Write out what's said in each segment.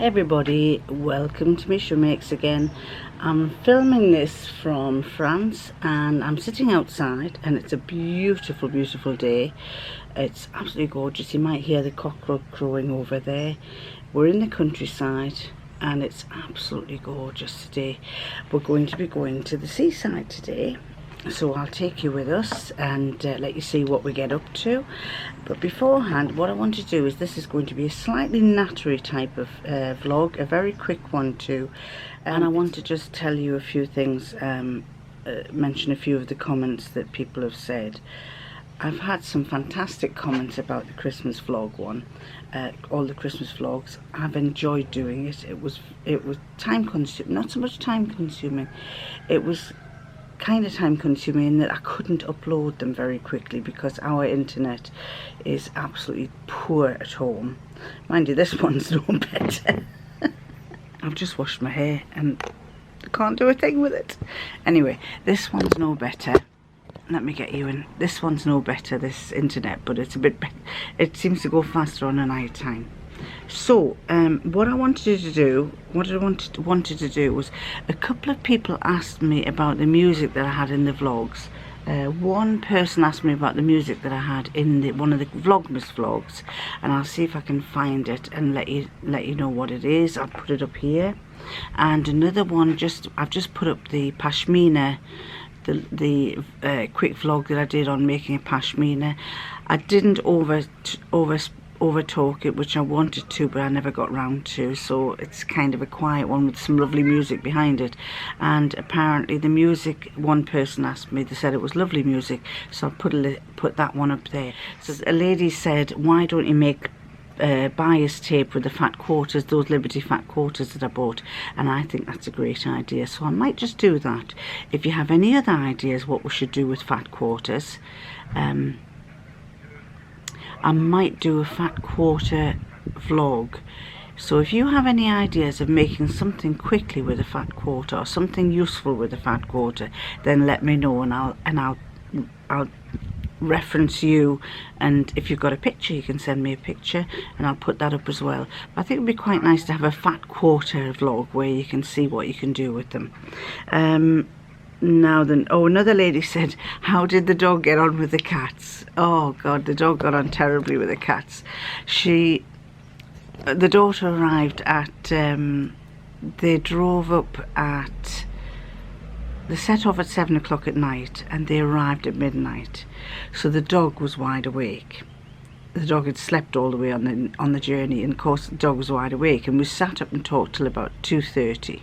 Hi everybody, welcome to Michelle Makes again. I'm filming this from France and I'm sitting outside and it's a beautiful, beautiful day. It's absolutely gorgeous. You might hear the cockroach crowing over there. We're in the countryside and it's absolutely gorgeous today. We're going to be going to the seaside today. So I'll take you with us and let you see what we get up to. But beforehand, what I want to do is, this is going to be a slightly nattery type of vlog, a very quick one too. And I want to just tell you a few things, mention a few of the comments that people have said. I've had some fantastic comments about the Christmas vlog one, all the Christmas vlogs. I've enjoyed doing it. It was time consuming, not so much time consuming. It was kind of time consuming in that I couldn't upload them very quickly because our internet is absolutely poor at home. Mind you, this one's no better. I've just washed my hair and I can't do a thing with it. Anyway, this one's no better. Let me get you in. This one's no better, this internet, but it's a bit better. It seems to go faster on a night time. So what I wanted to do was, a couple of people asked me about the music that I had in the vlogs. One person asked me about the music that I had in one of the Vlogmas vlogs, and I'll see if I can find it and let you know what it is. I'll put it up here. And another one, I've just put up the pashmina, the quick vlog that I did on making a pashmina. I didn't over talk it, which I wanted to, but I never got round to, so it's kind of a quiet one with some lovely music behind it. And apparently the music, one person asked me, they said it was lovely music, so I put that one up there. So a lady said, why don't you make bias tape with the fat quarters, those Liberty fat quarters that I bought? And I think that's a great idea, so I might just do that. If you have any other ideas what we should do with fat quarters, I might do a fat quarter vlog. So if you have any ideas of making something quickly with a fat quarter, or something useful with a fat quarter, then let me know, and I'll reference you. And if you've got a picture, you can send me a picture and I'll put that up as well. But I think it'd be quite nice to have a fat quarter vlog where you can see what you can do with them. Now then, oh, another lady said, how did the dog get on with the cats? Oh God, the dog got on terribly with the cats. The daughter arrived at, they drove up at, they set off at 7 o'clock at night and they arrived at midnight. So the dog was wide awake. The dog had slept all the way on the journey, and of course the dog was wide awake, and we sat up and talked till about 2:30,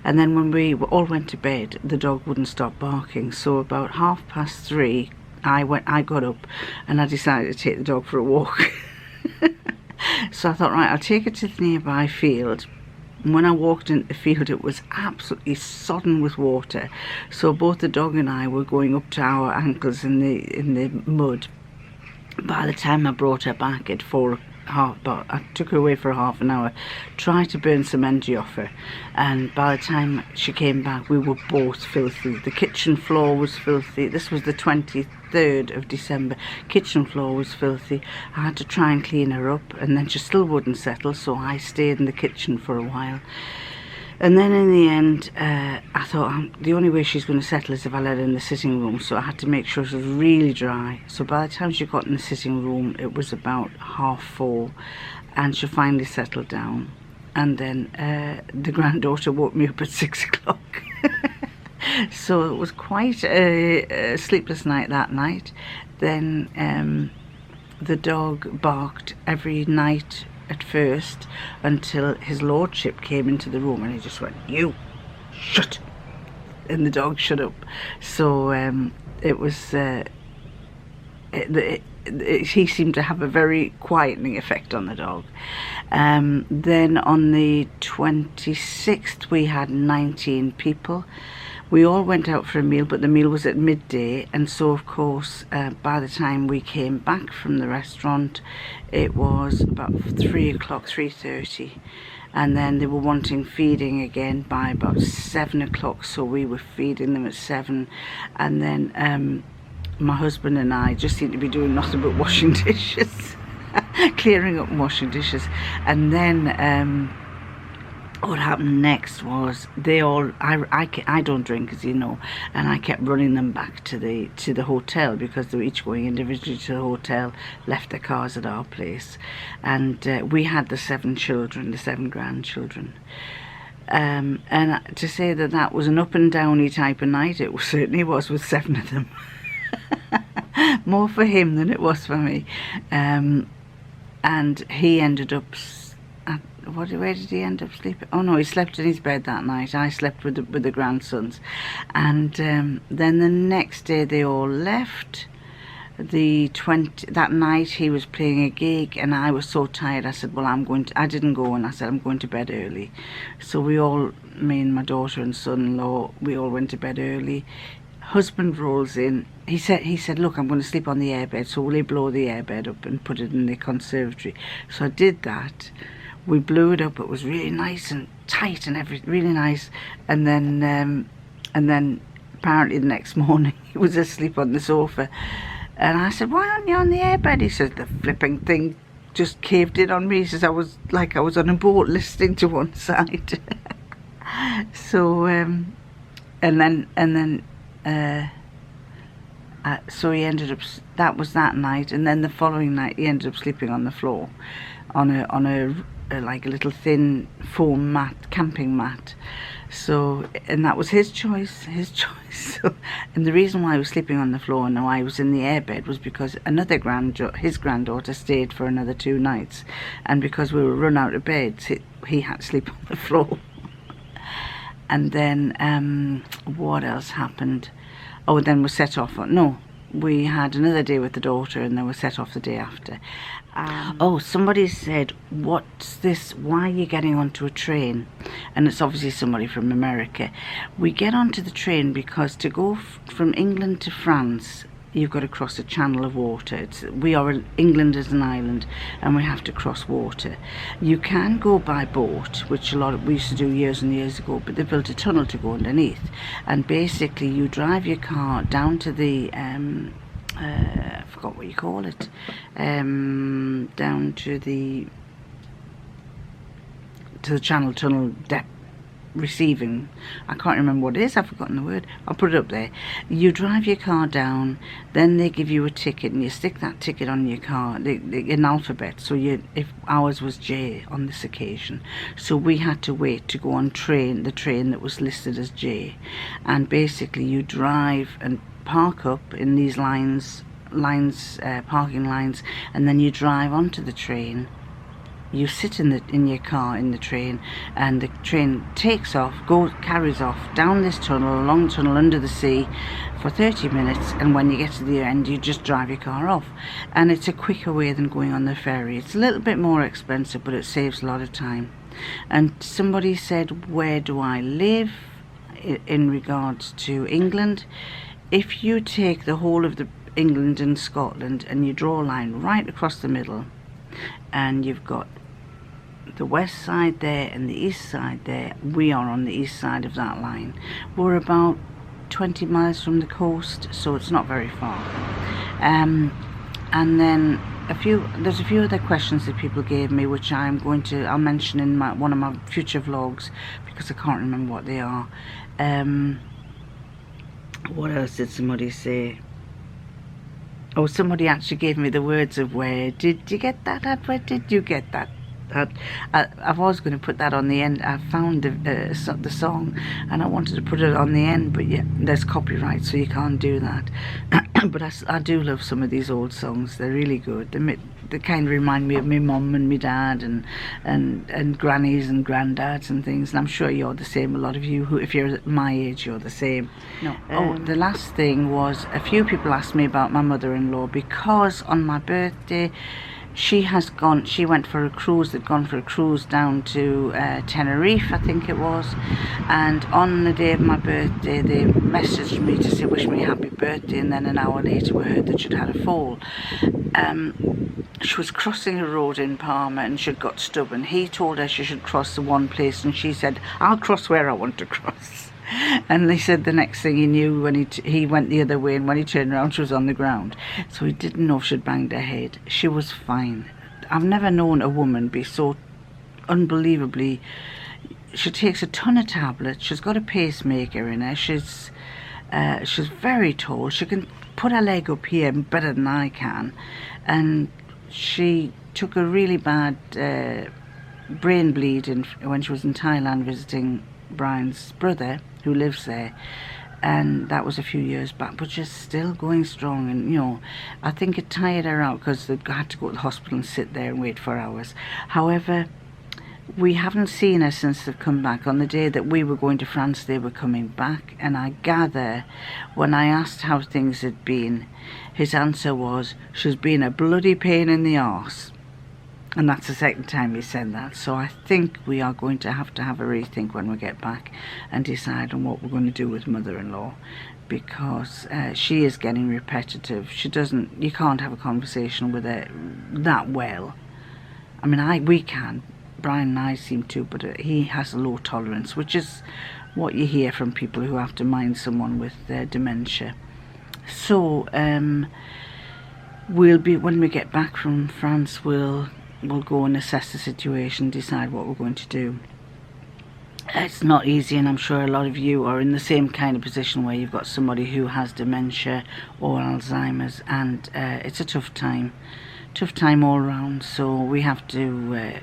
and then when we all went to bed, the dog wouldn't stop barking. So about 3:30 I got up and I decided to take the dog for a walk. So I thought, right, I'll take it to the nearby field. And when I walked into the field, it was absolutely sodden with water, so both the dog and I were going up to our ankles in the mud. By the time I brought her back at I took her away for half an hour, tried to burn some energy off her, and by the time she came back, we were both filthy. The kitchen floor was filthy. This was the 23rd of December. Kitchen floor was filthy. I had to try and clean her up, and then she still wouldn't settle, so I stayed in the kitchen for a while. And then in the end, I thought the only way she's going to settle is if I let her in the sitting room, so I had to make sure she was really dry. So by the time she got in the sitting room, it was about 4:30, and she finally settled down. And then the granddaughter woke me up at 6 o'clock. So it was quite a sleepless night that night. Then the dog barked every night at first, until his lordship came into the room and he just went, "You shut," and the dog shut up. So it was he seemed to have a very quietening effect on the dog. Then on the 26th we had 19 people. We all went out for a meal, but the meal was at midday, and so of course by the time we came back from the restaurant, it was about 3 o'clock, 3:30, and then they were wanting feeding again by about 7 o'clock, so we were feeding them at 7. And then my husband and I just seemed to be doing nothing but washing dishes. Clearing up and washing dishes. And then what happened next was I don't drink, as you know, and I kept running them back to the hotel, because they were each going individually to the hotel, left their cars at our place, and we had the 7 children, the 7 grandchildren. And to say that that was an up and downy type of night, it certainly was, with 7 of them. More for him than it was for me. And he ended up where did he end up sleeping? Oh no, he slept in his bed that night. I slept with the grandsons, and then the next day they all left. That night he was playing a gig, and I was so tired. I said, well, I didn't go, and I said, I'm going to bed early. So me and my daughter and son-in-law, we all went to bed early. Husband rolls in. He said, look, I'm going to sleep on the airbed, so will you blow the airbed up and put it in the conservatory? So I did that. We blew it up. It was really nice and tight and everything, really nice. And then apparently the next morning he was asleep on the sofa. And I said, why aren't you on the airbed? He says, the flipping thing just caved in on me. He says, I was on a boat listening to one side. So, so he ended up, that was that night. And then the following night he ended up sleeping on the floor, on a like a little thin foam mat, camping mat. So, and that was his choice. So, and the reason why I was sleeping on the floor and why I was in the airbed was because his granddaughter stayed for another 2 nights, and because we were run out of beds, he had to sleep on the floor. And then what else happened? Oh, then we set off. We had another day with the daughter, and then we set off the day after. Somebody said, what's this? Why are you getting onto a train? And it's obviously somebody from America. We get onto the train because to go from England to France, you've got to cross a channel of water. England is an island, and we have to cross water. You can go by boat, which we used to do years and years ago, but they built a tunnel to go underneath. And basically, you drive your car down to the I forgot what you call it. Down to the channel tunnel depth. Receiving, I can't remember what it is, I've forgotten the word, I'll put it up there. You drive your car down, then they give you a ticket, and you stick that ticket on your car in alphabet. So if ours was J on this occasion, so we had to wait to go on the train that was listed as J. And basically you drive and park up in these parking lines, and then you drive onto the train. You sit in your car in the train, and the train takes off, carries off down this tunnel, along the tunnel under the sea for 30 minutes, and when you get to the end you just drive your car off. And it's a quicker way than going on the ferry. It's a little bit more expensive, but it saves a lot of time. And somebody said, where do I live in regards to England? If you take the whole of England and Scotland and you draw a line right across the middle, and you've got the west side there and the east side there. We are on the east side of that line. We're about 20 miles from the coast, so it's not very far. And then there's a few other questions that people gave me, which I'll mention in one of my future vlogs, because I can't remember what they are. What else did somebody say? Oh, somebody actually gave me the words of where did you get that? Where did you get that? I was going to put that on the end. I found the song, and I wanted to put it on the end, but yeah, there's copyright, so you can't do that. But I do love some of these old songs. They're really good. They kind of remind me of my mum and my dad and grannies and granddads and things. And I'm sure you're the same. A lot of you if you're my age, you're the same. No. The last thing was, a few people asked me about my mother-in-law, because on my birthday she went for a cruise. They'd gone for a cruise down to Tenerife, I think it was, and on the day of my birthday they messaged me to say wish me a happy birthday, and then an hour later we heard that she'd had a fall. She was crossing a road in Palma and she'd got stubborn. He told her she should cross the one place, and she said, I'll cross where I want to cross. And they said the next thing he knew, when he went the other way, and when he turned around she was on the ground. So he didn't know if she'd banged her head. She was fine. I've never known a woman be so unbelievably she takes a ton of tablets. She's got a pacemaker in her. She's very tall. She can put her leg up here better than I can. And she took a really bad brain bleed when she was in Thailand visiting Brian's brother, who lives there. And that was a few years back, but she's still going strong. And you know, I think it tired her out because they had to go to the hospital and sit there and wait for hours. However, we haven't seen her since they've come back. On the day that we were going to France, they were coming back, and I gather when I asked how things had been, his answer was, she's been a bloody pain in the arse. And that's the second time he said that. So I think we are going to have a rethink when we get back and decide on what we're going to do with mother-in-law, because she is getting repetitive. You can't have a conversation with her that well. I mean, we can. Brian and I seem to, but he has a low tolerance, which is what you hear from people who have to mind someone with dementia. So when we get back from France, we'll go and assess the situation, decide what we're going to do. It's not easy, and I'm sure a lot of you are in the same kind of position where you've got somebody who has dementia or Alzheimer's, and it's a tough time all around. So we have to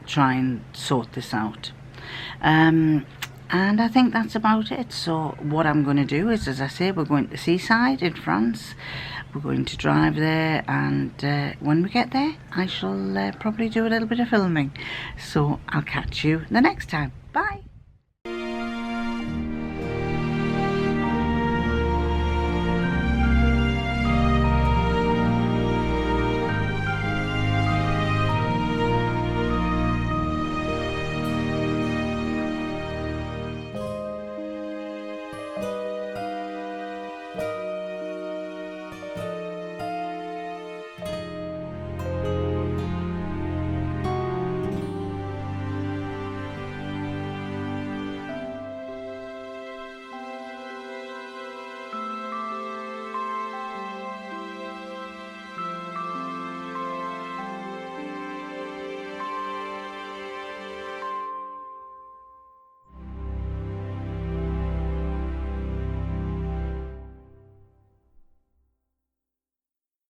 try and sort this out. And I think that's about it. So what I'm going to do is, as I say, we're going to the seaside in France. We're going to drive there, and when we get there, I shall probably do a little bit of filming. So I'll catch you the next time. Bye.